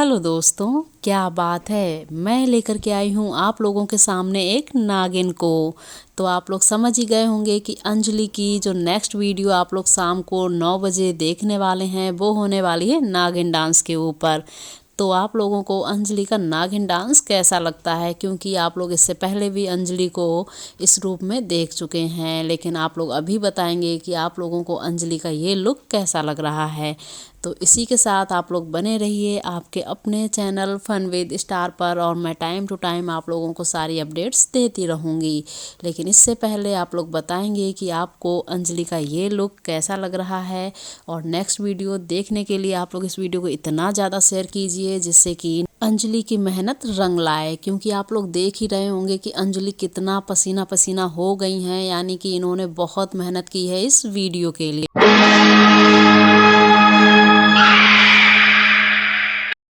Hello दोस्तों, क्या बात है। मैं लेकर के आई हूँ आप लोगों के सामने एक नागिन को। तो आप लोग समझ ही गए होंगे कि अंजलि की जो नेक्स्ट वीडियो आप लोग शाम को 9 बजे देखने वाले हैं वो होने वाली है नागिन डांस के ऊपर। तो आप लोगों को अंजलि का नागिन डांस कैसा लगता है, क्योंकि आप लोग इससे पहले भी अंजलि को इस रूप में देख चुके हैं, लेकिन आप लोग अभी बताएंगे कि आप लोगों को अंजलि का ये लुक कैसा लग रहा है। तो इसी के साथ आप लोग बने रहिए आपके अपने चैनल फन विद स्टार पर, और मैं टाइम टू टाइम आप लोगों को सारी अपडेट्स देती रहूँगी। लेकिन इससे पहले आप लोग बताएंगे कि आपको अंजलि का ये लुक कैसा लग रहा है। और नेक्स्ट वीडियो देखने के लिए आप लोग इस वीडियो को इतना ज़्यादा शेयर कीजिए जिससे कि अंजलि की मेहनत रंग लाए, क्योंकि आप लोग देख ही रहे होंगे कि अंजलि कितना पसीना पसीना हो गई हैं, यानी कि इन्होंने बहुत मेहनत की है इस वीडियो के लिए।